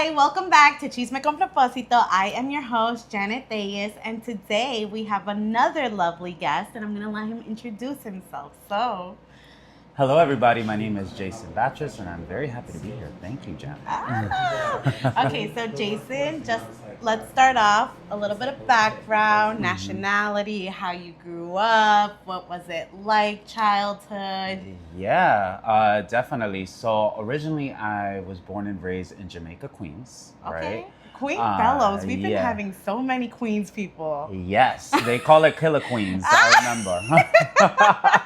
Hi, welcome back to Chisme con Propósito. I am your host, Janet Reyes, and today we have another lovely guest, and I'm going to let him introduce himself. So, Hello, everybody. My name is Jason Batches, and I'm very happy to be here. Thank you, Janet. okay, so Jason, just let's start off a little bit of background, nationality, how you grew up, what was it like, childhood. Yeah, definitely. So originally, I was born and raised in Jamaica, Queens, Okay. right? Queen Fellows. We've been yeah. having so many Queens people. Yes, they call it Killer Queens. I remember.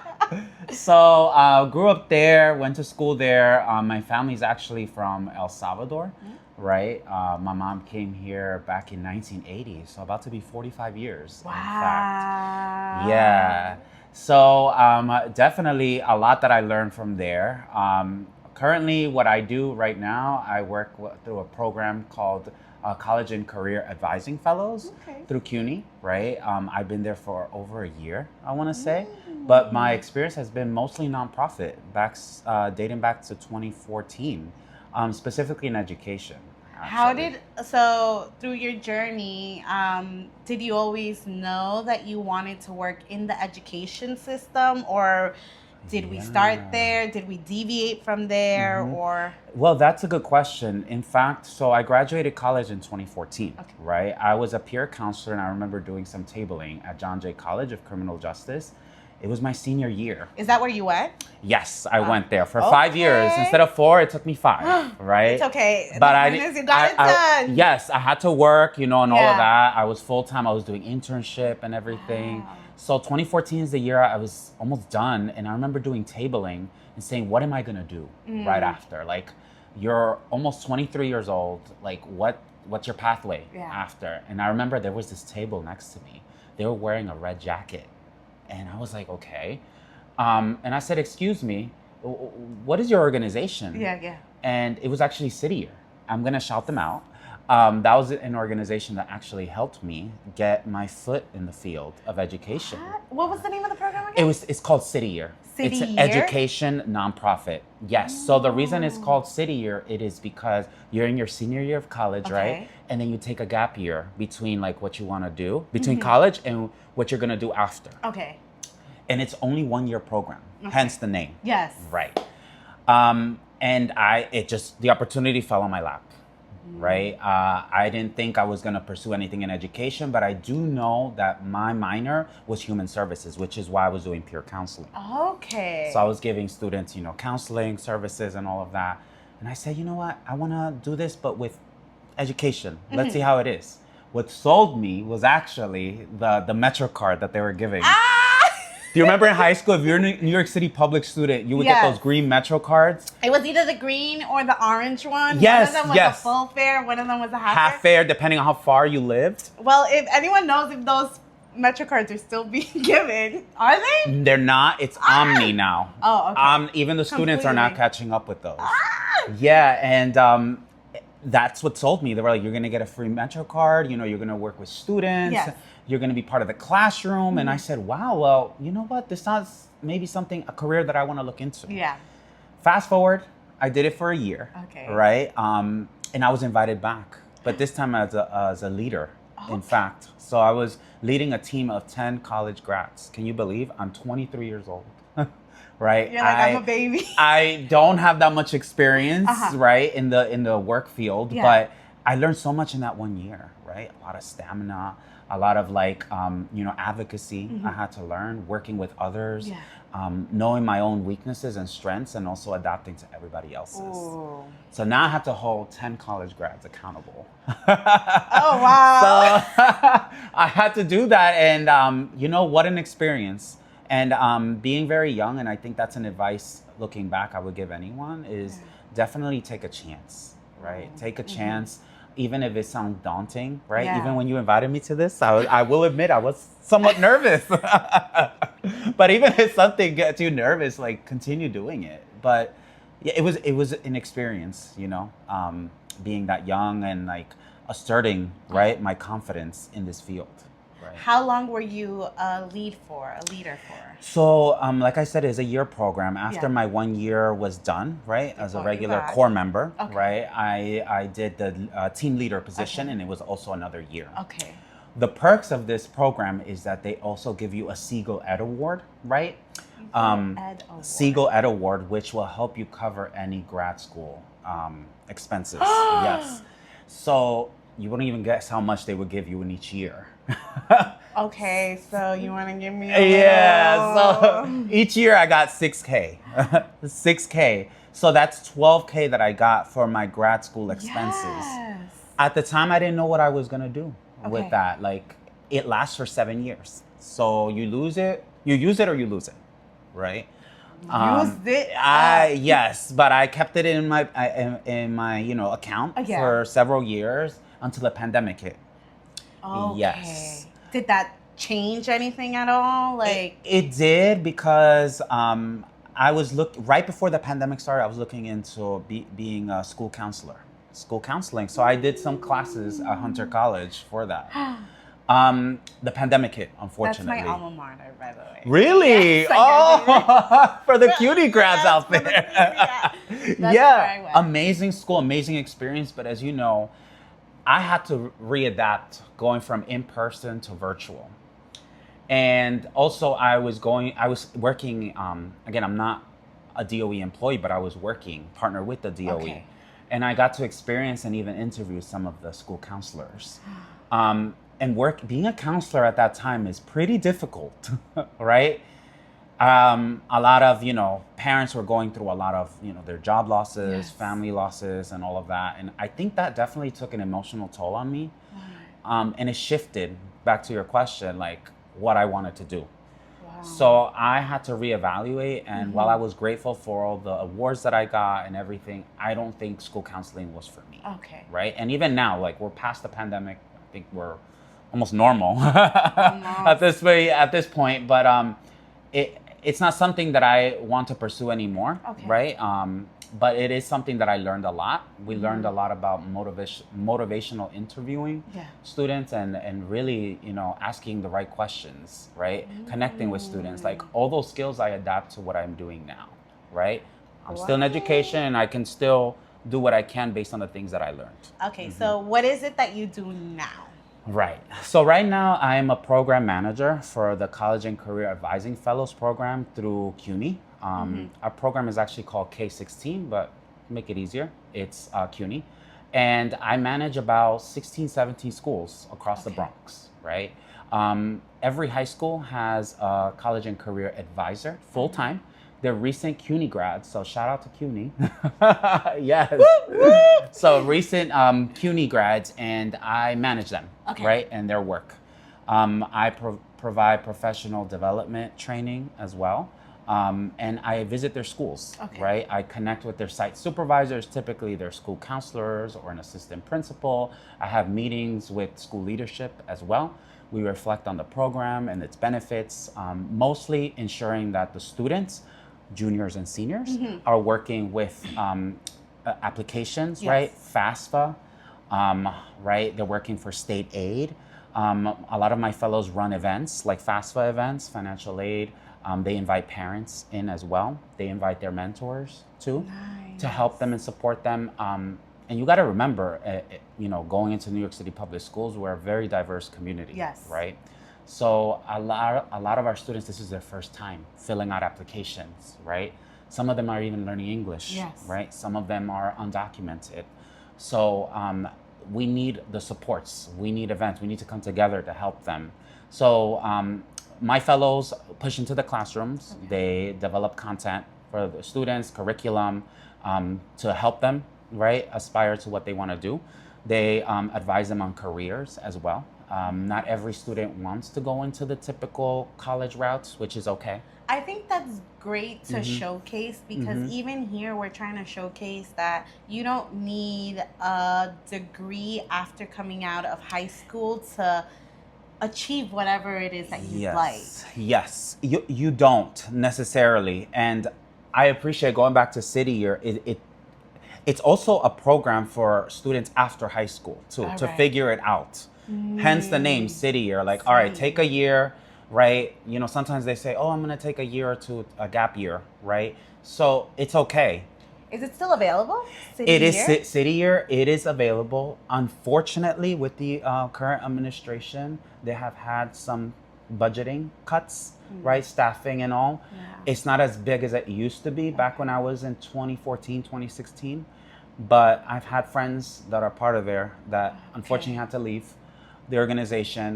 So grew up there, went to school there. My family's actually from El Salvador, right? My mom came here back in 1980, so about to be 45 years, Wow. in fact. Yeah. So definitely a lot that I learned from there. Currently, what I do right now, I work through a program called College and Career Advising Fellows through CUNY, right? I've been there for over a year, I want to say. But my experience has been mostly nonprofit, dating back to 2014, specifically in education. So through your journey, did you always know that you wanted to work in the education system, or did we start there? Did we deviate from there, or? Well, that's a good question. In fact, so I graduated college in 2014, right? I was a peer counselor, and I remember doing some tabling at John Jay College of Criminal Justice. It was my senior year. Is that where you went? Yes, I went there for 5 years. Instead of 4, it took me 5, right? It's okay. But you got it done. Yes, I had to work, and all of that. I was full-time. I was doing internship and everything. Wow. So 2014 is the year I was almost done. And I remember doing tabling and saying, what am I going to do right after? Like, you're almost 23 years old. Like, what's your pathway after? And I remember there was this table next to me. They were wearing a red jacket. And I was like, okay. And I said, excuse me, what is your organization? Yeah. And it was actually City Year. I'm going to shout them out. That was an organization that actually helped me get my foot in the field of education. What was the name of the program again? It's called City Year. It's an Year? education nonprofit. Yes. So the reason it's called City Year, it is because you're in your senior year of college, right? And then you take a gap year between like what you want to do between college and what you're going to do after. Okay. And it's only 1-year program, hence the name. Yes. Right. And the opportunity fell on my lap. Right? I didn't think I was going to pursue anything in education, but I do know that my minor was human services, which is why I was doing peer counseling. Okay. So I was giving students, counseling services and all of that. And I said, you know what? I want to do this, but with education. Let's see how it is. What sold me was actually the Metro card that they were giving. Do you remember in high school, if you're a New York City public student, you would get those green Metro cards? It was either the green or the orange one. Yes, one of them was a full fare, one of them was a half fare, depending on how far you lived. Well, if anyone knows if those Metro cards are still being given, are they? They're not. It's Omni now. Oh, okay. Even the students are not catching up with those. Yeah, and that's what sold me. They were like, you're going to get a free Metro card. You're going to work with students. Yes. You're going to be part of the classroom. And I said, wow, well, you know what? This sounds maybe a career that I want to look into. Yeah. Fast forward, I did it for a year. Okay. Right? And I was invited back, but this time as a leader, in fact. So I was leading a team of 10 college grads. Can you believe? I'm 23 years old. Right? You're like, I'm a baby. I don't have that much experience, right, in the work field, but I learned so much in that 1 year, right? A lot of stamina, a lot of advocacy I had to learn, working with others, knowing my own weaknesses and strengths, and also adapting to everybody else's. Ooh. So now I have to hold 10 college grads accountable. Oh, wow. So I had to do that, and what an experience. And being very young, and I think that's an advice looking back I would give anyone, is definitely take a chance, right? Take a chance, even if it sounds daunting, right? Yeah. Even when you invited me to this, I will admit I was somewhat nervous. But even if something gets you nervous, like continue doing it. But yeah, it was an experience, being that young and like asserting, right, my confidence in this field. Right. How long were you a leader for? So, like I said, it's a year program. After Yeah. my 1 year was done, right, as a brought you regular back. core member, Okay. right, I did the team leader position, Okay. and it was also another year. Okay. The perks of this program is that they also give you a Siegel Ed Award, right? Ed Award. Siegel Ed Award, which will help you cover any grad school expenses. Yes. So you wouldn't even guess how much they would give you in each year. Okay, so you want to give me a Yeah, little... so each year I got 6K. 6K. So that's 12K that I got for my grad school expenses. Yes. At the time, I didn't know what I was going to do Okay. with that. Like, it lasts for 7 years. So you use it or you lose it, right? Used it? Yes, but I kept it in my account Yeah. for several years until the pandemic hit. Okay. Yes. Did that change anything at all? Like, It did because I was right before the pandemic started. I was looking into being a school counseling. So I did some classes at Hunter College for that. The pandemic hit, that's unfortunately. my alma mater, by the way. Really? Yes, I Oh, for the cutie grads Yes, out for the there. cutie, That's Yeah, where I went. amazing school, amazing experience. But as you know, I had to readapt going from in-person to virtual. And also I was working, again, I'm not a DOE employee, but I was working, partner with the DOE. Okay. And I got to experience and even interview some of the school counselors. And being a counselor at that time is pretty difficult, right? A lot of, parents were going through a lot of, their job losses, Yes. family losses, and all of that. And I think that definitely took an emotional toll on me. And it shifted, back to your question, like what I wanted to do. Wow. So I had to reevaluate. And while I was grateful for all the awards that I got and everything, I don't think school counseling was for me. Okay. Right? And even now, like, we're past the pandemic. I think we're almost normal at this point. But it's not something that I want to pursue anymore. Okay. Right? But it is something that I learned a lot. We learned a lot about motivational interviewing Yeah. students and really, asking the right questions, right? Connecting with students. Like, all those skills I adapt to what I'm doing now, right? I'm still in education, and I can still do what I can based on the things that I learned. Okay, so what is it that you do now? Right. So right now I'm a program manager for the College and Career Advising Fellows program through CUNY. Our program is actually called K16, but to make it easier, it's CUNY. And I manage about 16, 17 schools across the Bronx, right? Every high school has a College and Career Advisor, full-time. They're recent CUNY grads, so shout out to CUNY. Yes. So recent CUNY grads, and I manage them, right, and their work. I provide professional development training as well, and I visit their schools, right? I connect with their site supervisors, typically their school counselors or an assistant principal. I have meetings with school leadership as well. We reflect on the program and its benefits, mostly ensuring that the students, juniors and seniors, are working with applications, right? FAFSA, right? They're working for state aid. A lot of my fellows run events like FAFSA events, financial aid. They invite parents in as well. They invite their mentors too, to help them and support them. And you got to remember, going into New York City public schools, we're a very diverse community, right? So a lot of our students, this is their first time filling out applications, right? Some of them are even learning English, right? Some of them are undocumented. So we need the supports. We need events. We need to come together to help them. So my fellows push into the classrooms. They develop content for the students, curriculum, to help them, right, aspire to what they want to do. They advise them on careers as well. Not every student wants to go into the typical college routes, which is okay. I think that's great to showcase, because even here we're trying to showcase that you don't need a degree after coming out of high school to achieve whatever it is that you like. Yes, you don't necessarily. And I appreciate, going back to City Year, it's also a program for students after high school too, to figure it out. Hence the name City Year. Like, all right, take a year, right? You know, sometimes they say, oh, I'm going to take a year or two, a gap year, right? So it's okay. Is it still available? It is City Year. It is available. Unfortunately, with the current administration, they have had some budgeting cuts, right? Staffing and all. Yeah. It's not as big as it used to be back when I was in 2014, 2016. But I've had friends that are part of there that unfortunately had to leave the organization.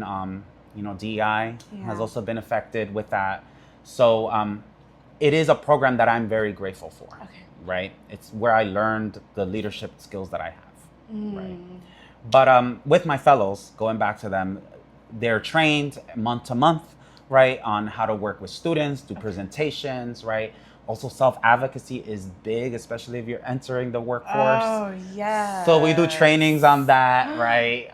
You know, DEI has also been affected with that. So it is a program that I'm very grateful for. Okay. Right? It's where I learned the leadership skills that I have. Right? But with my fellows, going back to them, they're trained month to month, right, on how to work with students, do presentations, right? Also, self-advocacy is big, especially if you're entering the workforce. Oh, yeah. So we do trainings on that, right?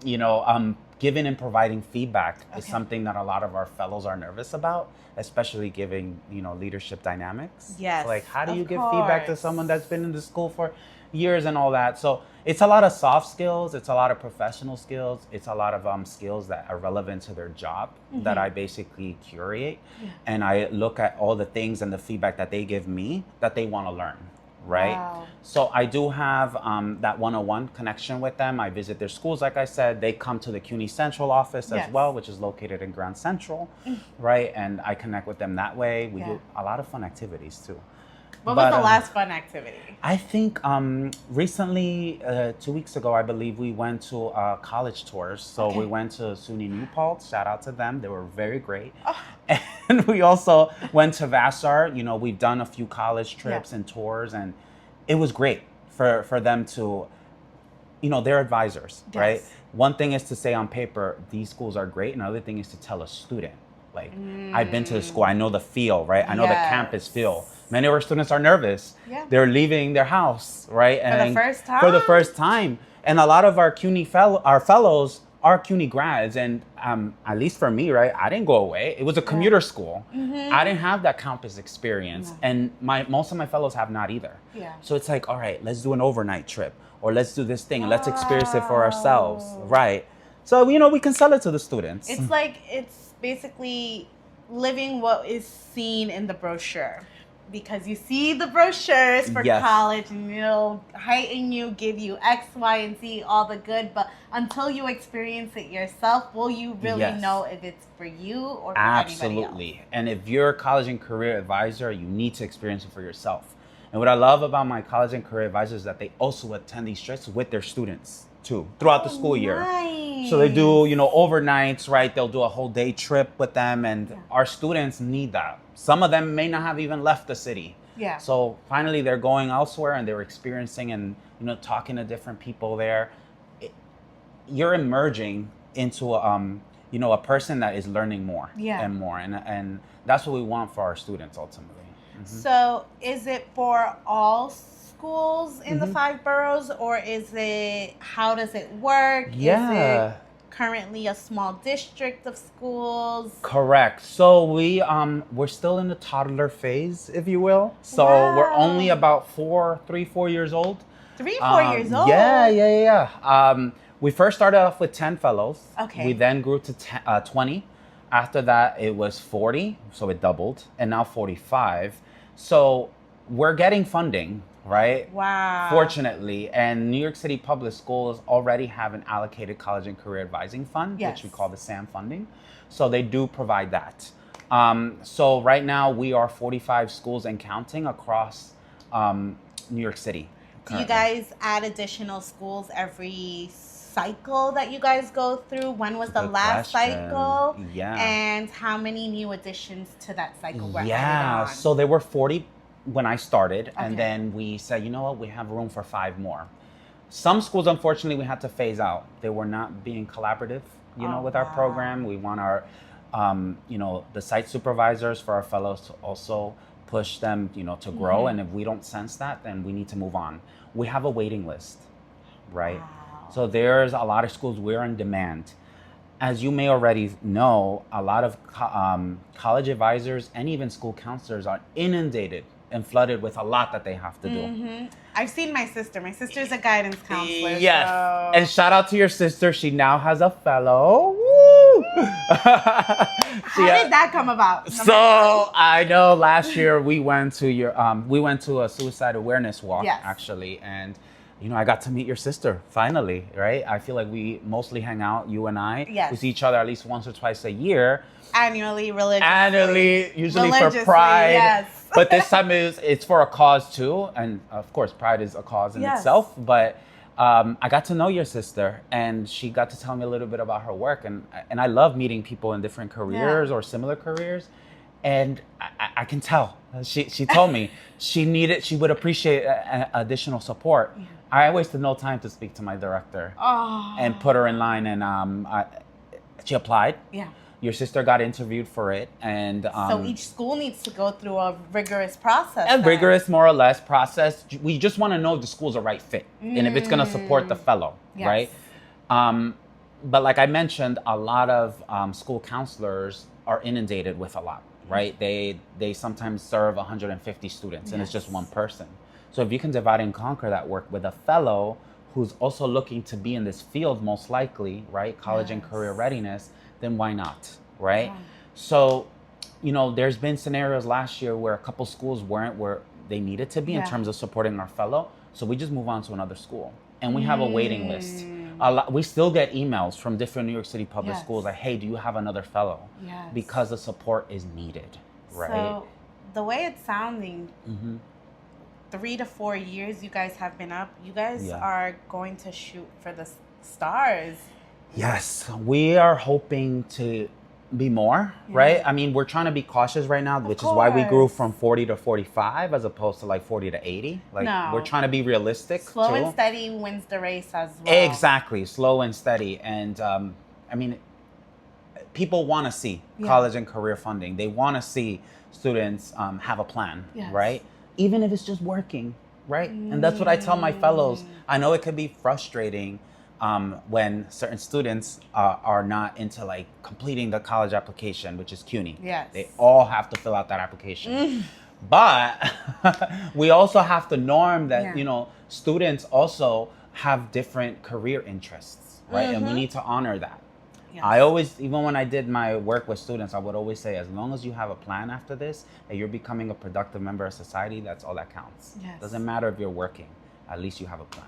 You know, giving and providing feedback is something that a lot of our fellows are nervous about, especially giving, you know, leadership dynamics. Yes. So like, how do you give feedback to someone that's been in the school for years and all that? So it's a lot of soft skills. It's a lot of professional skills. It's a lot of skills that are relevant to their job that I basically curate. Yeah. And I look at all the things and the feedback that they give me that they want to learn. Right? Wow. So I do have that one-on-one connection with them. I visit their schools, like I said. They come to the CUNY Central office as well, which is located in Grand Central, right? And I connect with them that way. We do a lot of fun activities too. What was the last fun activity? I think recently, 2 weeks ago, I believe we went to college tours. So we went to SUNY New Paltz. Shout out to them. They were very great. Oh. And we also went to Vassar. You know, we've done a few college trips and tours, and it was great for them to, you know, they're advisors, right? One thing is to say on paper, these schools are great. Another thing is to tell a student, like, I've been to the school. I know the feel, right? I know the campus feel. Many of our students are nervous. Yeah. They're leaving their house, right? And for the first time? For the first time. And a lot of our CUNY fellows are CUNY grads. And at least for me, right, I didn't go away. It was a commuter school. I didn't have that campus experience. And most of my fellows have not either. Yeah. So it's like, all right, let's do an overnight trip. Or let's do this thing and let's experience it for ourselves, right? So, you know, we can sell it to the students. It's like, it's basically living what is seen in the brochure. Because you see the brochures for college and it'll heighten you, give you X, Y, and Z, all the good. But until you experience it yourself, will you really know if it's for you or for anybody else? And if you're a college and career advisor, you need to experience it for yourself. And what I love about my college and career advisors is that they also attend these trips with their students too, throughout the school year. So they do, you know, overnights, right? They'll do a whole day trip with them, and our students need that. Some of them may not have even left the city. Yeah. So finally they're going elsewhere and they're experiencing and, you know, talking to different people there. You're emerging into, you know, a person that is learning more and more. And that's what we want for our students ultimately. So is it for all schools in the 5 boroughs, or is it, how does it work? Yeah. Is it currently a small district of schools? Correct. So we're still in the toddler phase, if you will. So we're only about 4 years old. 4 years old? Yeah. We first started off with 10 fellows. Okay. We then grew to 20. After that, it was 40, so it doubled, and now 45. So we're getting funding, right? Wow. Fortunately, and New York City Public Schools already have an allocated college and career advising fund, which we call the SAM funding. So they do provide that. So right now we are 45 schools and counting across New York City. Do you guys add additional schools every cycle that you guys go through? When was the last cycle? Yeah. And how many new additions to that cycle were added on? So there were 40 when I started, and then we said, you know what, we have room for 5 more. Some schools, unfortunately, we had to phase out. They were not being collaborative, you know, with our program. We want our, you know, the site supervisors for our fellows to also push them, you know, to grow. And if we don't sense that, then we need to move on. We have a waiting list, right? Wow. So there's a lot of schools, we're in demand. As you may already know, a lot of college advisors and even school counselors are inundated and flooded with a lot that they have to do. Mm-hmm. I've seen my sister. My sister's a guidance counselor. Yes. So. And shout out to your sister. She now has a fellow. Woo! How did that come about? So I know last year we went to a suicide awareness walk, Yes. actually, and I got to meet your sister finally, right? I feel like we mostly hang out, you and I. Yes. We see each other at least once or twice a year. Annually, Usually for Religiously, Pride. yes. But this time it's for a cause too, and of course Pride is a cause in Yes. itself. But I got to know your sister, and she got to tell me a little bit about her work, and I love meeting people in different careers or similar careers, and I can tell. She told me she would appreciate additional support. Yeah. I wasted no time to speak to my director and put her in line, and she applied. Yeah. Your sister got interviewed for it, and so each school needs to go through a rigorous process. a rigorous, more or less, process. We just want to know if the school's a right fit and if it's going to support the fellow, Yes. right? But like I mentioned, a lot of school counselors are inundated with a lot, right? They sometimes serve 150 students, and it's just Yes. one person. So if you can divide and conquer that work with a fellow who's also looking to be in this field, most likely, right? College and Yes. career readiness, then why not, right? Yeah. So, there's been scenarios last year where a couple schools weren't where they needed to be in Yeah. terms of supporting our fellow. So we just move on to another school, and we have a waiting list. Mm. We still get emails from different New York City public Yes. schools like, "Hey, do you have another fellow?" Yes. Because the support is needed, right? So the way it's sounding, hmm 3 to 4 years you guys have been up, you guys Yeah. are going to shoot for the stars. Yes, we are hoping to be more, right? I mean, we're trying to be cautious right now, which is why we grew course. from 40 to 45 as opposed to like 40 to 80. Like, No. we're trying to be realistic Slow too. and steady wins the race as well. Exactly, slow and steady. And I mean, people want to see Yeah. college and career funding. They want to see students have a plan, Yes. right? Even if it's just working, right? And that's what I tell my fellows. I know it can be frustrating when certain students are not into like completing the college application, which is CUNY. Yes. They all have to fill out that application. But we also have to norm that, Yeah. students also have different career interests, right? And we need to honor that. Yes. I always, even when I did my work with students, I would always say, as long as you have a plan after this, and you're becoming a productive member of society, that's all that counts. Yes. Doesn't matter if you're working, at least you have a plan.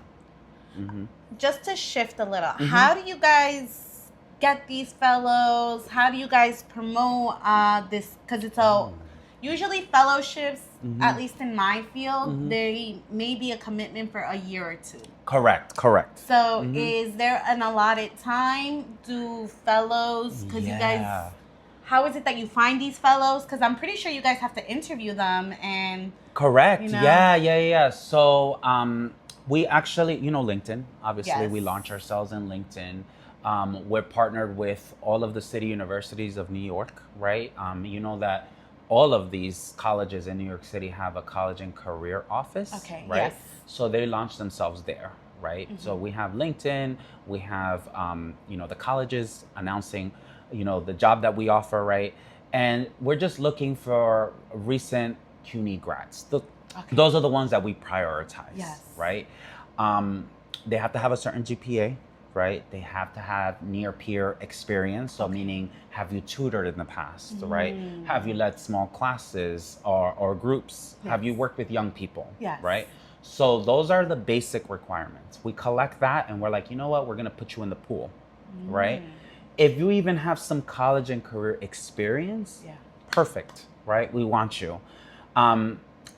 Just to shift a little, Mm-hmm. how do you guys get these fellows? How do you guys promote this? Because it's usually fellowships, Mm-hmm. at least in my field, they may be a commitment for a year or two. Correct. So Mm-hmm. is there an allotted time? Do fellows, because you guys, Yeah. how is it that you find these fellows? Because I'm pretty sure you guys have to interview them and Correct. You know? Yeah. So we actually, LinkedIn, obviously, we Yes. launch ourselves in LinkedIn. We're partnered with all of the city universities of New York, right? You know that all of these colleges in New York City have a college and career office, Okay, right? yes. So they launch themselves there, right? So we have LinkedIn, we have, the colleges announcing, the job that we offer, right? And we're just looking for recent CUNY grads. Those are the ones that we prioritize, Yes. right? They have to have a certain GPA, right? They have to have near peer experience. So meaning, have you tutored in the past, right? Have you led small classes or groups? Have you worked with young people, Yes. right? So those are the basic requirements. We collect that and we're like, you know what? We're going to put you in the pool, right? If you even have some college and career experience, perfect, right? We want you.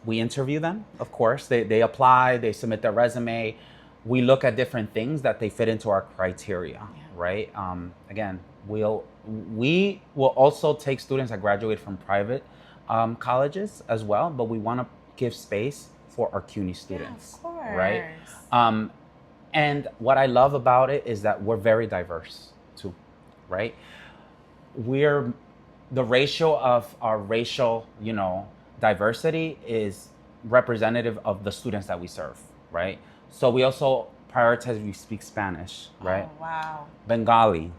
We interview them, of course. They apply, they submit their resume. We look at different things that they fit into our criteria, right? Again, we will also take students that graduate from private colleges as well, but we want to give space for our CUNY students, of course. right? And what I love about it is that we're very diverse too, right? The ratio of our racial, diversity is representative of the students that we serve, right? So we also prioritize if you speak Spanish, right? Oh, wow. Bengali,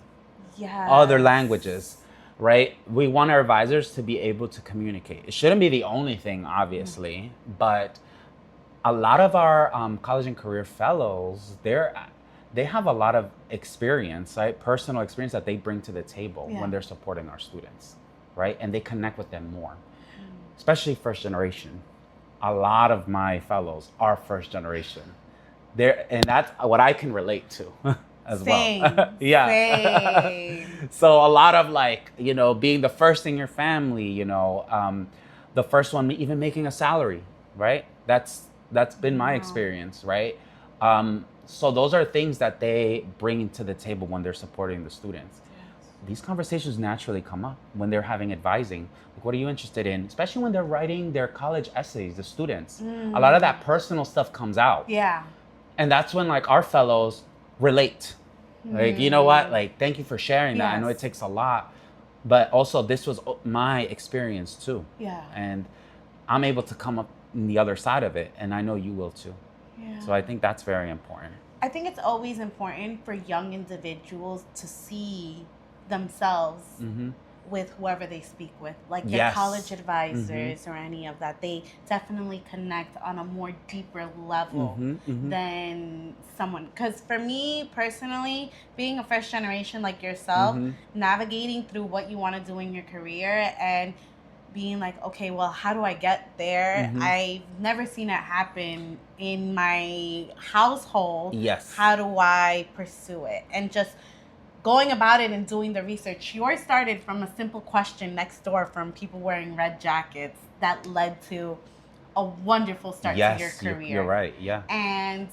Yeah. other languages, right? We want our advisors to be able to communicate. It shouldn't be the only thing, obviously, but a lot of our college and career fellows, they have a lot of experience, right? Personal experience that they bring to the table Yeah. when they're supporting our students, right? And they connect with them more, especially first generation. A lot of my fellows are first generation. And that's what I can relate to as Same. well. Yeah. Same. So a lot of like, being the first in your family, the first one even making a salary, right? That's been my Wow. experience, right? So those are things that they bring to the table when they're supporting the students. These conversations naturally come up when they're having advising. Like, what are you interested in? Especially when they're writing their college essays, the students. A lot of that personal stuff comes out. Yeah. And that's when like our fellows relate. Like, you know what? Like, thank you for sharing that. I know it Yes. takes a lot, but also this was my experience too. Yeah. And I'm able to come up in the other side of it, and I know you will too. Yeah. So I think that's very important. I think it's always important for young individuals to see themselves with whoever they speak with, like their Yes. college advisors or any of that. They definitely connect on a more deeper level than someone. Because for me personally, being a first generation like yourself, navigating through what you want to do in your career and being like, okay, well, how do I get there? I've never seen it happen in my household. Yes. How do I pursue it? And just going about it and doing the research. Yours started from a simple question next door from people wearing red jackets that led to a wonderful start to your career. You're right. Yeah. And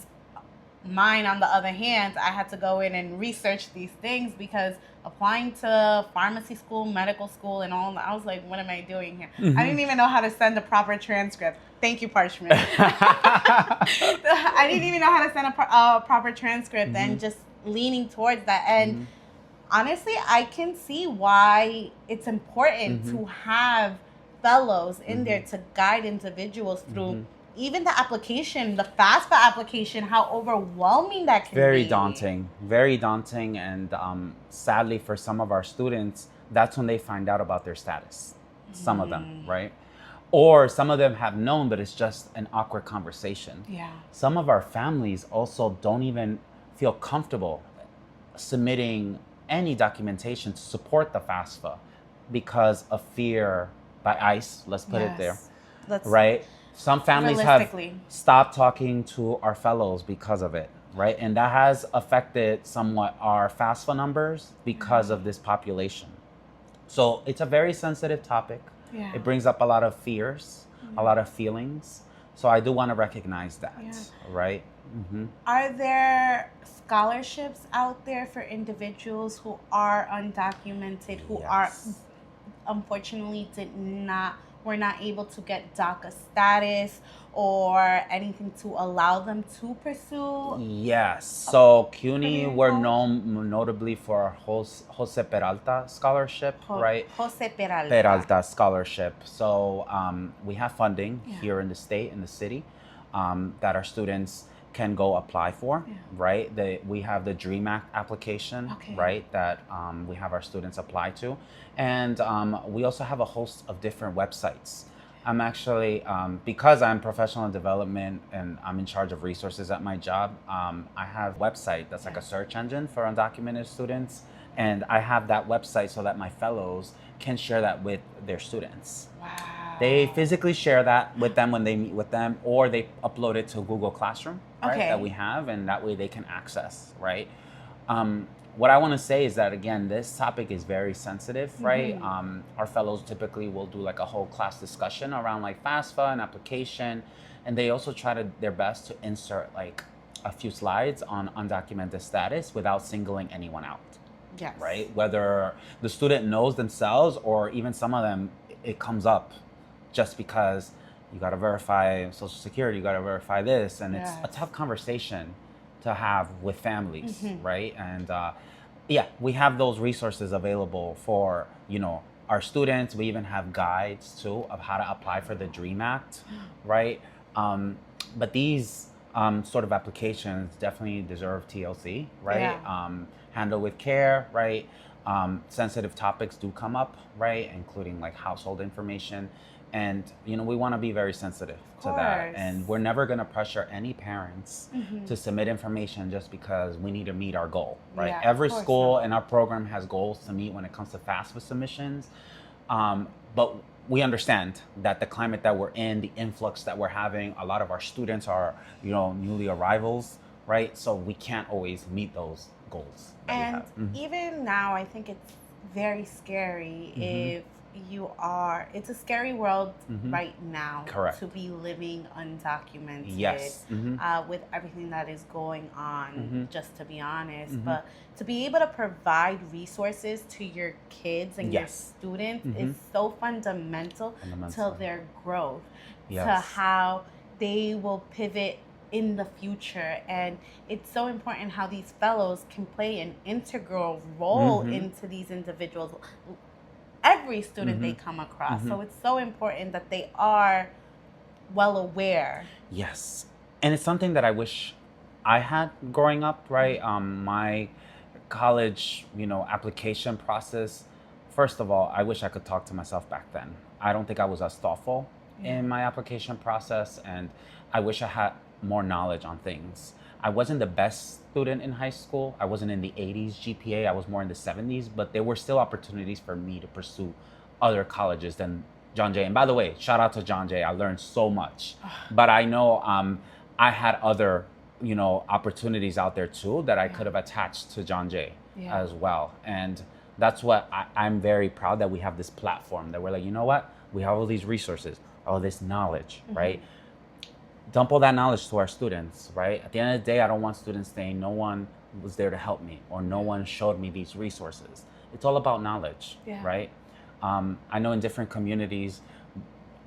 mine, on the other hand, I had to go in and research these things because applying to pharmacy school, medical school, and all that, I was like, what am I doing here? I didn't even know how to send a proper transcript. Thank you, Parchment. I didn't even know how to send a proper transcript and just leaning towards that. And honestly, I can see why it's important to have fellows in there to guide individuals through even the application, the FAFSA application, how overwhelming that can be. Very daunting. And sadly for some of our students, that's when they find out about their status. Some of them, right? Or some of them have known, but it's just an awkward conversation. Yeah. Some of our families also don't even feel comfortable submitting any documentation to support the FAFSA because of fear by ICE, let's put it there, right? Some families have stopped talking to our fellows because of it, right? And that has affected somewhat our FAFSA numbers because of this population. So it's a very sensitive topic. Yeah. It brings up a lot of fears, a lot of feelings. So I do want to recognize that, right? Are there scholarships out there for individuals who are undocumented, who are unfortunately were not able to get DACA status or anything to allow them to pursue? Yes. So CUNY, we're known notably for our Jose Peralta scholarship, right? Jose Peralta. Peralta scholarship. So we have funding here in the state, in the city, that our students can go apply for, right? We have the DREAM Act application, right, that we have our students apply to. And we also have a host of different websites. I'm actually, because I'm professional development and I'm in charge of resources at my job, I have a website that's like a search engine for undocumented students. And I have that website so that my fellows can share that with their students. Wow. They physically share that with them when they meet with them, or they upload it to Google Classroom, right, that we have, and that way they can access, right? What I want to say is that, again, this topic is very sensitive, right? Our fellows typically will do like a whole class discussion around like FAFSA and application, and they also try their best to insert like a few slides on undocumented status without singling anyone out. Yes. Right? Whether the student knows themselves or even some of them, it comes up just because you got to verify Social Security, you got to verify this, and it's a tough conversation to have with families, right? And we have those resources available for, our students. We even have guides too of how to apply for the DREAM Act, right? But these sort of applications definitely deserve TLC, right? Handle with care, right? sensitive topics do come up, right? Including like household information. And, we want to be very sensitive to that. And we're never going to pressure any parents to submit information just because we need to meet our goal, right? Yeah, Every of course school not. in our program has goals to meet when it comes to FAFSA submissions. But we understand that the climate that we're in, the influx that we're having, a lot of our students are, newly arrivals, right? So we can't always meet those goals that we And have. even now, I think it's very scary if it's a scary world right now Correct. to be living undocumented. Yes. With everything that is going on, just to be honest. But to be able to provide resources to your kids and your Yes. students is so fundamental to Fundamental. their growth, to Yes. how they will pivot in the future. And it's so important how these fellows can play an integral role into these individuals, every student they come across. So it's so important that they are well aware. Yes. And it's something that I wish I had growing up, right? My college, application process, first of all, I wish I could talk to myself back then. I don't think I was as thoughtful in my application process, and I wish I had more knowledge on things. I wasn't the best student in high school. I wasn't in the 80s GPA. I was more in the 70s, but there were still opportunities for me to pursue other colleges than John Jay. And by the way, shout out to John Jay. I learned so much. But I know I had other, opportunities out there too that I could have attached to John Jay as well. And that's what I'm very proud that we have this platform that we're like, you know what? We have all these resources, all this knowledge, right? Dump all that knowledge to our students, right? At the end of the day, I don't want students saying no one was there to help me or no one showed me these resources. It's all about knowledge, right? I know in different communities,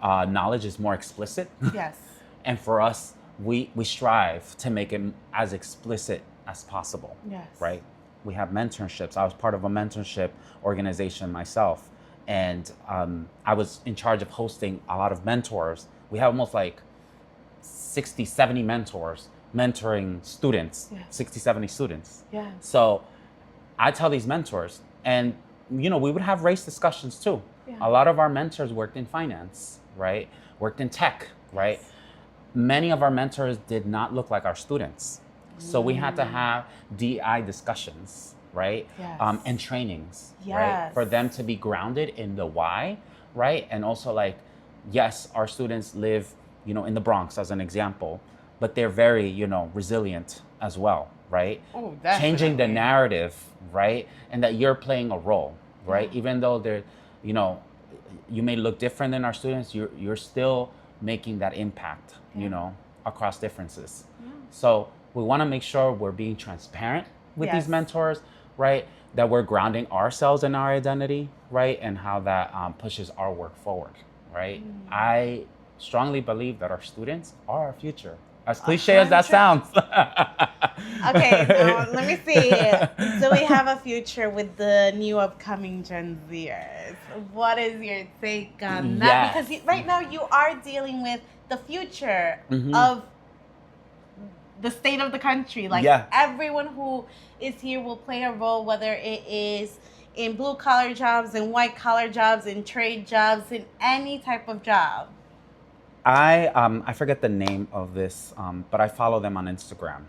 knowledge is more explicit. Yes. And for us, we strive to make it as explicit as possible, right? We have mentorships. I was part of a mentorship organization myself. And I was in charge of hosting a lot of mentors. We have almost like 60, 70 mentors mentoring students, 60, 70 students. So I tell these mentors, and we would have race discussions too. A lot of our mentors worked in finance, right? Worked in tech, right? Many of our mentors did not look like our students. So we had to have DI discussions, right? And trainings, right? For them to be grounded in the why, right? And also like, yes, our students live in the Bronx as an example, but they're very, resilient as well, right? Oh, definitely. Changing the narrative, right? And that you're playing a role, right? Even though they're, you may look different than our students, you're still making that impact, across differences. So we want to make sure we're being transparent with these mentors, right? That we're grounding ourselves in our identity, right? And how that pushes our work forward, right? I strongly believe that our students are our future. As cliche as that sounds. Okay, so let me see. So we have a future with the new upcoming Gen Zers. What is your take on that? Because right now you are dealing with the future of the state of the country. Like everyone who is here will play a role, whether it is in blue collar jobs, in white collar jobs, in trade jobs, in any type of job. I forget the name of this, but I follow them on Instagram.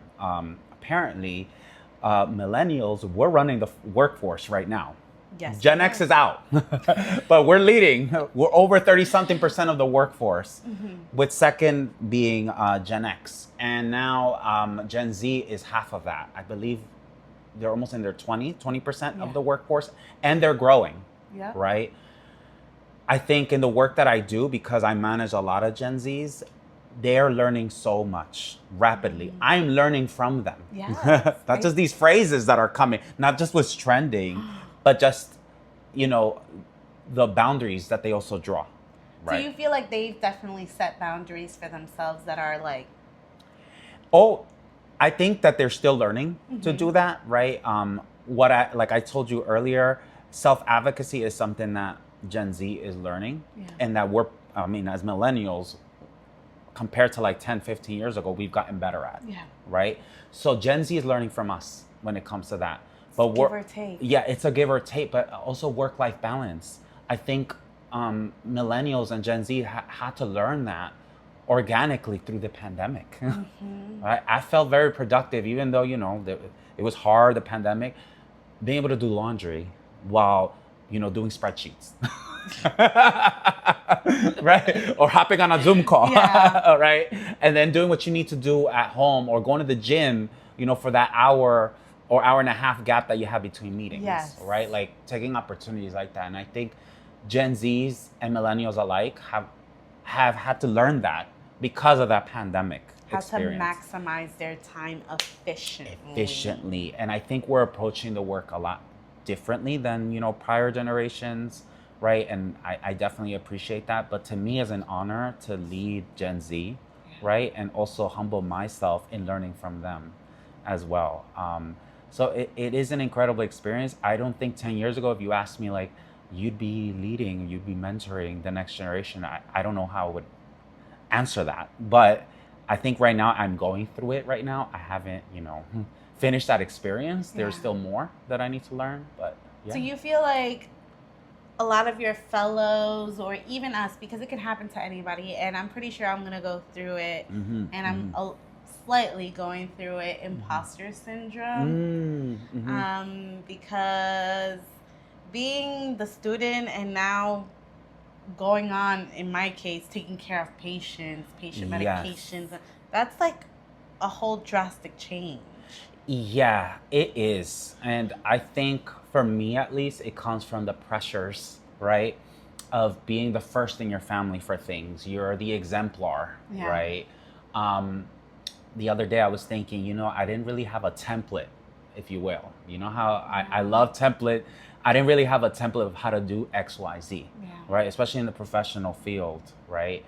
Apparently, millennials, we're running the workforce right now. Yes. Gen X is out, but we're leading. We're over 30-something% of the workforce, with second being Gen X. And now Gen Z is half of that. I believe they're almost in their 20% of the workforce, and they're growing, right? I think in the work that I do, because I manage a lot of Gen Zs, they're learning so much rapidly. I'm learning from them. Not just these phrases that are coming, not just what's trending, but just, the boundaries that they also draw. Right? Do you feel like they've definitely set boundaries for themselves that are like... Oh, I think that they're still learning to do that, right? Like I told you earlier, self-advocacy is something that Gen Z is learning, and that as millennials, compared to like 10, 15 years ago, we've gotten better at, right? So Gen Z is learning from us when it comes to that. But Give or take. yeah, it's a give or take, but also work-life balance. I think millennials and Gen Z had to learn that organically through the pandemic. Right? I felt very productive, even though, it was hard, the pandemic, being able to do laundry while, doing spreadsheets. Right? Or hopping on a Zoom call. Yeah. Right? And then doing what you need to do at home or going to the gym, for that hour or hour and a half gap that you have between meetings. Yes. Right? Like taking opportunities like that. And I think Gen Zs and millennials alike have had to learn that because of that pandemic experience. How to maximize their time efficiently. And I think we're approaching the work a lot differently than prior generations, right? And I definitely appreciate that. But to me, it's an honor to lead Gen Z, right? And also humble myself in learning from them as well. So it is an incredible experience. I don't think 10 years ago, if you asked me like, you'd be leading, you'd be mentoring the next generation, I don't know how I would answer that. But I think right now I'm going through it right now. I haven't, finished that experience. There's still more that I need to learn, but yeah. So you feel like a lot of your fellows or even us, because it can happen to anybody, and I'm pretty sure I'm going to go through it, and I'm slightly going through it, imposter syndrome, because being the student and now going on, in my case, taking care of patient medications, that's like a whole drastic change. Yeah, it is. And I think for me, at least, it comes from the pressures, right? Of being the first in your family for things. You're the exemplar, right? The other day I was thinking, I didn't really have a template, if you will. You know how I love template. I didn't really have a template of how to do X, Y, Z, right? Especially in the professional field, right?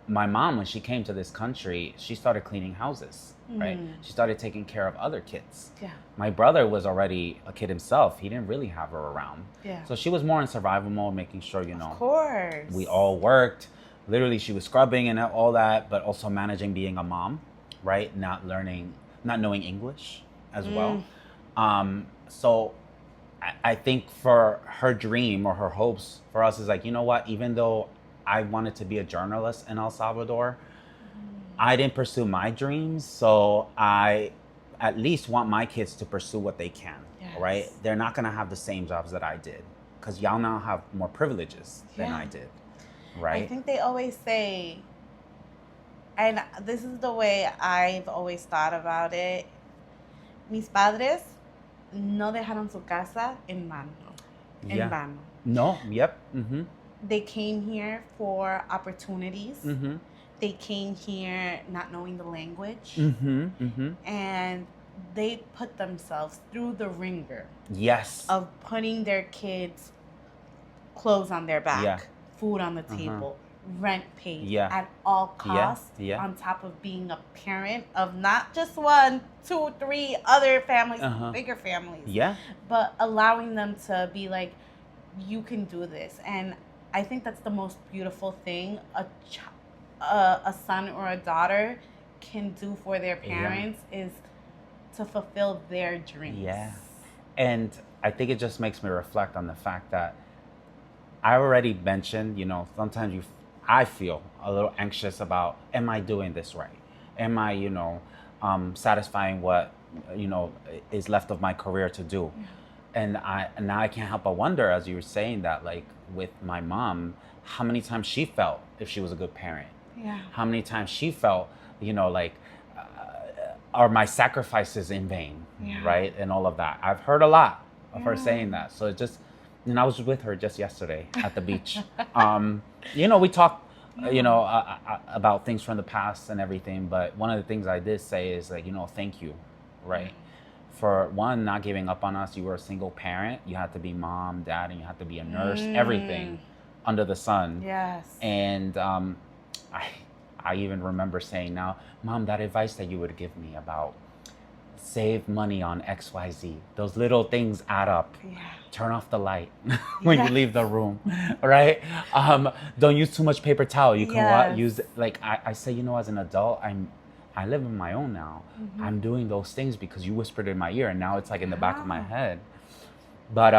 My mom, when she came to this country, she started cleaning houses, right? She started taking care of other kids. My brother was already a kid himself. He didn't really have her around. So she was more in survival mode, making sure, Of course. we all worked. Literally, she was scrubbing and all that, but also managing being a mom, right? Not knowing English as well. So I think for her dream or her hopes for us is like, you know what, even though I wanted to be a journalist in El Salvador, I didn't pursue my dreams. So I at least want my kids to pursue what they can, right? They're not going to have the same jobs that I did because y'all now have more privileges than I did, right? I think they always say, and this is the way I've always thought about it, mis padres no dejaron su casa en vano. En vano. No, yep. They came here for opportunities. They came here not knowing the language. And they put themselves through the ringer. Of putting their kids' clothes on their back, food on the table, rent paid at all costs, on top of being a parent of not just 1, 2, 3 other families, bigger families, but allowing them to be like, you can do this. And I think that's the most beautiful thing a son or a daughter can do for their parents is to fulfill their dreams. And I think it just makes me reflect on the fact that I already mentioned, sometimes I feel a little anxious about, am I doing this right? Am I, satisfying what, is left of my career to do? And now I can't help but wonder, as you were saying that, like with my mom, how many times she felt if she was a good parent? How many times she felt, are my sacrifices in vain, right? And all of that. I've heard a lot of her saying that. So it just, and I was with her just yesterday at the beach. We talked, about things from the past and everything. But one of the things I did say is like, thank you, right? For one, not giving up on us. You were a single parent. You had to be mom, dad, and you had to be a nurse, everything under the sun. And I even remember saying, now, Mom, that advice that you would give me about save money on XYZ, those little things add up. Turn off the light when you leave the room, right? Don't use too much paper towel. You can use, like I say, as an adult, I live on my own now. Mhm. I'm doing those things because you whispered in my ear, and now it's like in the back of my Yeah. head. But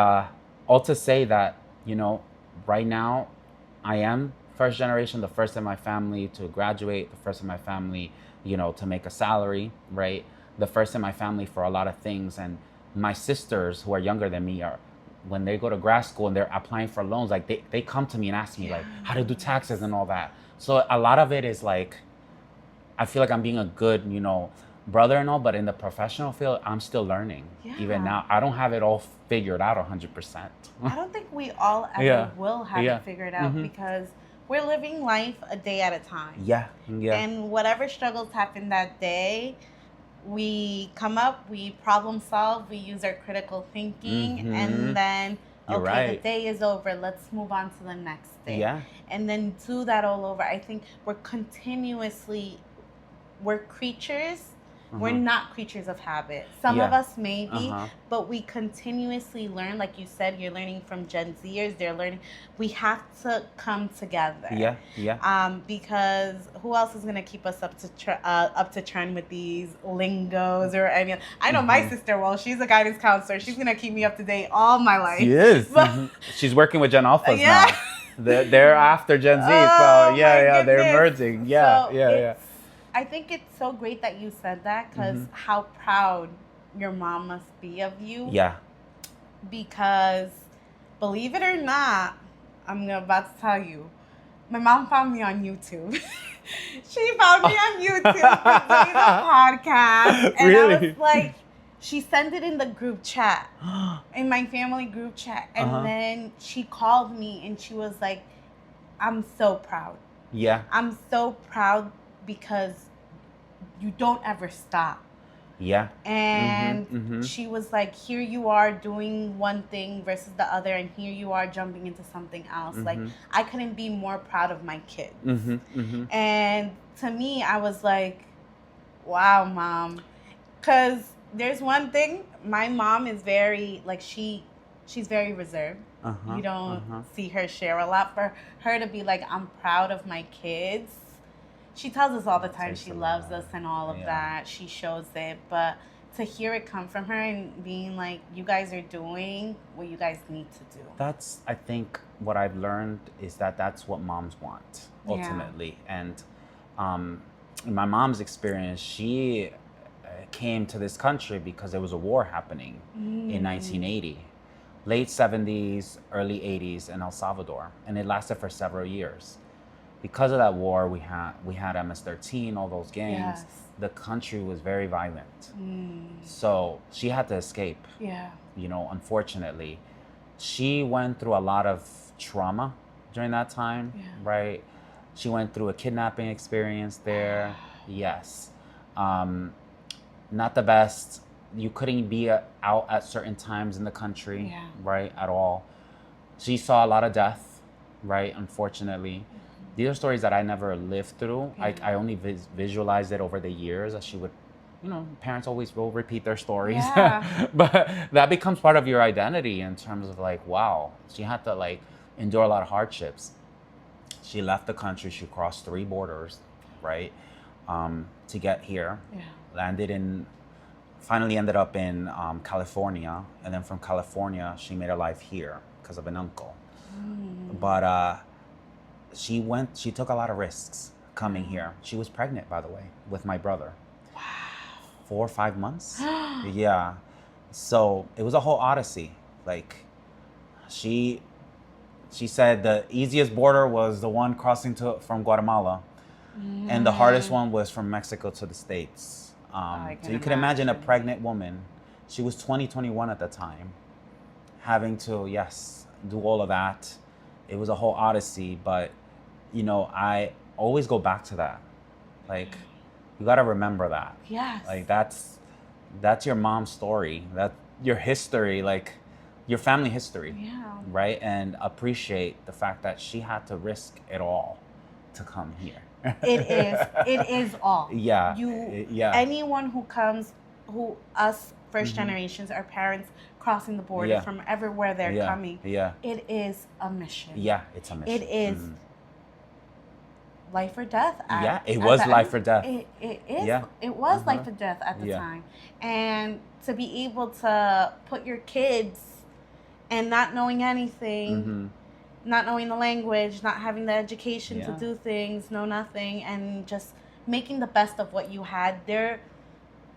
all to say that, you know, right now, I am first generation, the first in my family to graduate, the first in my family, you know, to make a salary, right? The first in my family for a lot of things. And my sisters who are younger than me are, when they go to grad school and they're applying for loans, like they come to me and ask me like how to do taxes and all that. So a lot of it is like, I feel like I'm being a good, you know, brother and all, but in the professional field, I'm still learning. Even Yeah. now, I don't have it all figured out 100%. I don't think we all ever Yeah. will have Yeah. it figured out Mhm. because we're living life a day at a time. Yeah, yeah, And whatever struggles happen that day, we come up, we problem solve, we use our critical thinking, Mhm. and then, You're okay, the right. day is over, let's move on to the next day. Yeah, And then do that all over. I think we're creatures. We're Uh-huh. not creatures of habit. Some of Yeah. us may be, Uh-huh. but we continuously learn. Like you said, you're learning from Gen Zers. They're learning. We have to come together. Yeah, yeah. Because who else is gonna keep us up to trend with these lingos or any? I know my Mhm. sister. Well, she's a guidance counselor. She's gonna keep me up to date all my life. She is. But- Mhm. She's working with Gen Alphas Yeah. now. They're after Gen Z, Oh, so my yeah, they're goodness. merging. Yeah, So yeah. it's- I think it's so great that you said that because Mhm. how proud your mom must be of you. Yeah. Because believe it or not, I'm about to tell you, my mom found me on YouTube. She found me on YouTube for doing a podcast. And I Really? was like, she sent it in the group chat, in my family group chat. And Uh-huh. then she called me and she was like, I'm so proud. Yeah. I'm so proud because you don't ever stop. Yeah. And Mhm. she was like, here you are doing one thing versus the other, and here you are jumping into something else. Like, Mhm. I couldn't be more proud of my kids. Mhm. Mhm. And to me, I was like, wow, mom. Because there's one thing, my mom is very, like, she's very reserved. Uh-huh. You don't Uh-huh. see her share a lot. For her to be like, I'm proud of my kids. She tells us all the That time takes she a loves lot. us and all of Yeah. that. She shows it. But to hear it come from her and being like, you guys are doing what you guys need to do. That's, I think, what I've learned is that that's what moms want Yeah. ultimately. And in my mom's experience, she came to this country because there was a war happening in 1980, late 70s, early 80s in El Salvador, and it lasted for several years. Because of that war, we had MS-13, all those gangs. Yes. The country was very violent, Mm, so she had to escape. yeah. You know, unfortunately, she went through a lot of trauma during that time, Yeah. right? She went through a kidnapping experience there. Yes. Not the best. You couldn't be out at certain times in the country, Yeah. right? At all. She saw a lot of death, right? Unfortunately. These are stories that I never lived through. Yeah. I only visualized it over the years as she would, you know, parents always will repeat their stories. Yeah. But that becomes part of your identity in terms of like, wow, she had to like endure a lot of hardships. She left the country, she crossed 3 borders, right? To get here. Yeah. Finally ended up in California. And then from California, she made her life here because of an uncle. Mm. But she took a lot of risks coming here. She was pregnant, by the way, with my brother. Wow. 4 or 5 months. Yeah. So it was a whole odyssey. Like she said the easiest border was the one crossing from Guatemala. And the hardest one was from Mexico to the States. I So can you can imagine a imagine. pregnant woman. She was 21 at the time, having to, yes, do all of that. It was a whole odyssey, but, you know, I always go back to that. Like, you got to remember that. Yes. Like, that's your mom's story. That's your history, like, your family history, Yeah. right? And appreciate the fact that she had to risk it all to come here. It is all. Yeah. Yeah. Anyone who comes, us first Mhm. generations, our parents crossing the border Yeah. from everywhere they're Yeah. coming, Yeah. it is a mission. Yeah. It's a mission. It is Mhm. life or death. Yeah, it at was the life end. or death. It is. Yeah. It was Uh-huh. life or death at the Yeah. time, and to be able to put your kids and not knowing anything, Mm-hmm. not knowing the language, not having the education to Yeah. do things, know nothing, and just making the best of what you had. They're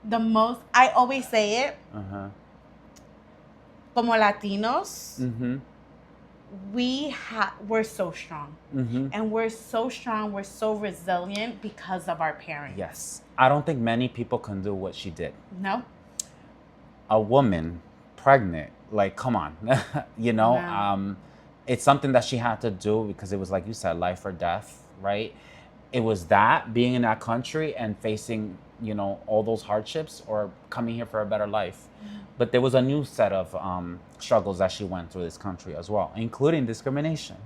the most. I always say it. Uh-huh. Como Latinos, Mm-hmm. we're so strong. Mm-hmm. And we're so strong, we're so resilient because of our parents. Yes. I don't think many people can do what she did. No? A woman pregnant, like, come on. You know, No. it's something that she had to do because it was, like you said, life or death, right? It was that, being in that country and facing, you know, all those hardships, or coming here for a better life. But there was a new set of struggles that she went through this country as well, including discrimination,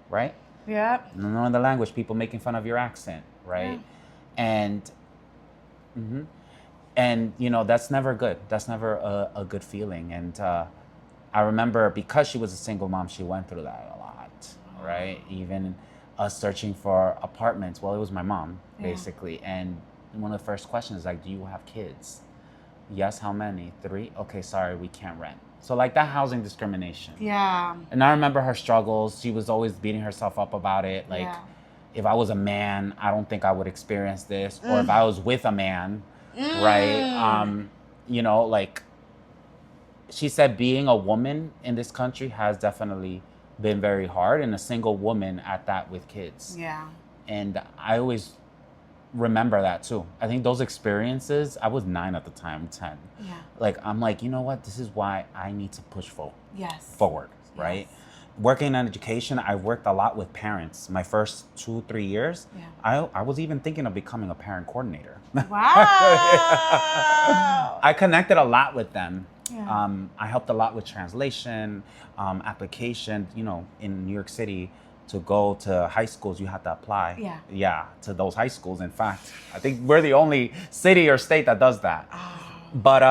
right? Yep. Not knowing the language, people making fun of your accent, right? And mhm. And you know, that's never good. That's never a good feeling. And I remember, because she was a single mom, she went through that a lot, right? Even us searching for apartments. Well, it was my mom, basically. And one of the first questions is like, do you have kids? Yes, how many? 3? Okay, sorry, we can't rent. So like that housing discrimination. Yeah. And I remember her struggles. She was always beating herself up about it. Like, if I was a man, I don't think I would experience this. Or if I was with a man, right? You know, like, she said being a woman in this country has definitely been very hard, and a single woman at that with kids. Yeah. And I always remember that too. I think those experiences, I was 9 at the time, 10. Yeah. Like, I'm like, you know what? This is why I need to push Yes. forward, right? Yes. Working in education, I worked a lot with parents. My first 2-3 years, I was even thinking of becoming a parent coordinator. Wow. I connected a lot with them. Yeah. I helped a lot with translation, application. You know, in New York City, to go to high schools, you have to apply. Yeah. Yeah, to those high schools. In fact, I think we're the only city or state that does that. But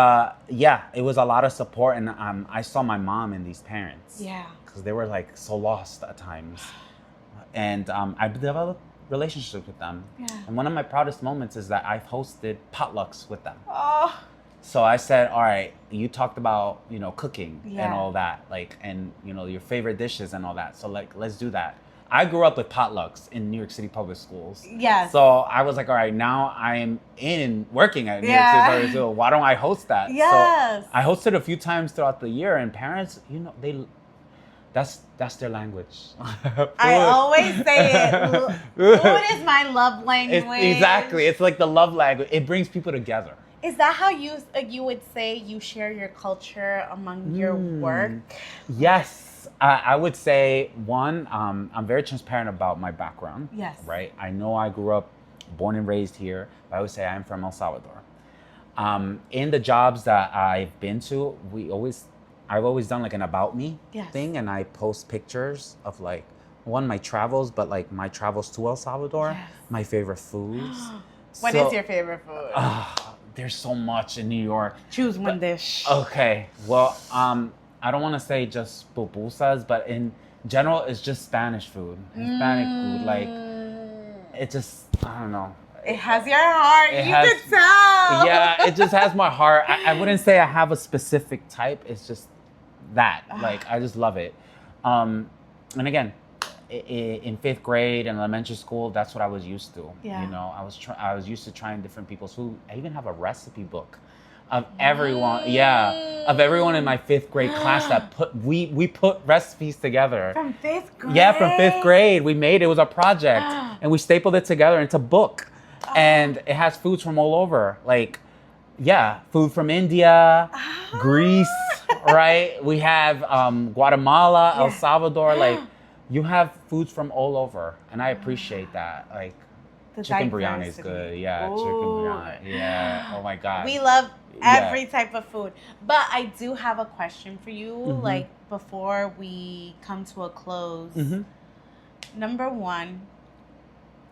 yeah, it was a lot of support, and I saw my mom and these parents. Yeah. Because they were like so lost at times, and I developed relationships with them. Yeah. And one of my proudest moments is that I've hosted potlucks with them. Oh. So I said, all right, you talked about, you know, cooking and Yeah. all that, like, and, you know, your favorite dishes and all that. So, like, let's do that. I grew up with potlucks in New York City public schools. Yes. So I was like, all right, now I'm working at New York City public schools. Why don't I host that? Yes. So I hosted a few times throughout the year, and parents, you know, that's their language. I always say it. Food is my love language. Exactly. It's like the love language. It brings people together. Is that how you would say you share your culture among your work? Yes. I would say, one, I'm very transparent about my background. Yes. Right? I know I grew up, born and raised here, but I would say I'm from El Salvador. In the jobs that I've been to, I've always done like an about me thing, and I post pictures of like, one, my travels, but like my travels to El Salvador, my favorite foods. What is your favorite food? There's so much in New York. Choose one dish. Okay, well, I don't want to say just pupusas, but in general, it's just Spanish food. Hispanic food, like, it just, I don't know. It has your heart. You can tell. Yeah, it just has my heart. I wouldn't say I have a specific type. It's just that. Like, I just love it. And again, in 5th grade and elementary school, that's what I was used to. Yeah. You know, I was used to trying different people's food. I even have a recipe book of everyone. Of everyone in my 5th grade class that we put recipes together. From 5th grade? Yeah, from 5th grade. We made it was a project, and we stapled it together into a book. And it has foods from all over. Like, yeah, food from India, Greece, right? We have Guatemala, El Salvador. Like, you have foods from all over, and I appreciate that. Like, The chicken biryani is diversity. good. Yeah, Ooh. chicken biryani. Yeah. Oh my God. We love every type of food. But I do have a question for you, like, before we come to a close. Number one,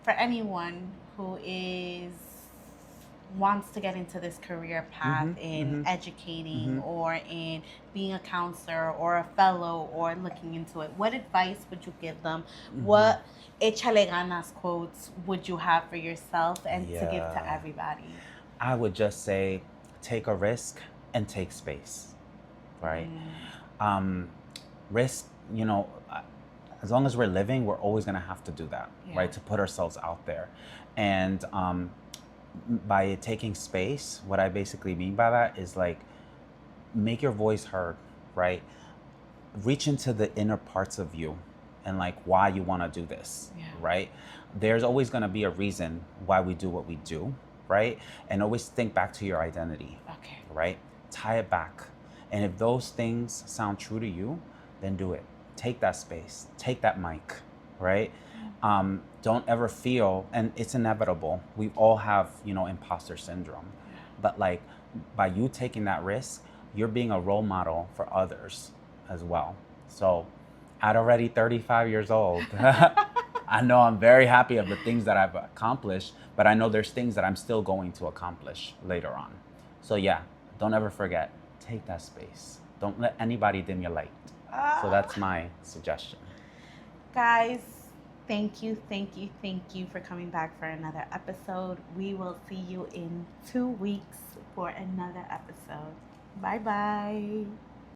for anyone who is wants to get into this career path in mhm, educating mhm, or in being a counselor or a fellow or looking into it, what advice would you give them? mhm. What échale ganas quotes would you have for yourself and to give to Yeah. everybody? I would just say take a risk and take space, right? Mm, Um, risk, as long as we're living, we're always going to have to do that, yeah. right? To put ourselves out there. And by taking space, what I basically mean by that is like make your voice heard, right? Reach into the inner parts of you and like why you want to do this, Yeah. right? There's always going to be a reason why we do what we do, right? And always think back to your identity, Okay. right? Tie it back. And if those things sound true to you, then do it. Take that space, take that mic, right? Don't ever feel, and it's inevitable. We all have, imposter syndrome. But like by you taking that risk, you're being a role model for others as well. So at already 35 years old, I know I'm very happy of the things that I've accomplished, but I know there's things that I'm still going to accomplish later on. So yeah, don't ever forget, take that space. Don't let anybody dim your light. So that's my suggestion. Guys, thank you, thank you, thank you for coming back for another episode. We will see you in 2 weeks for another episode. Bye bye.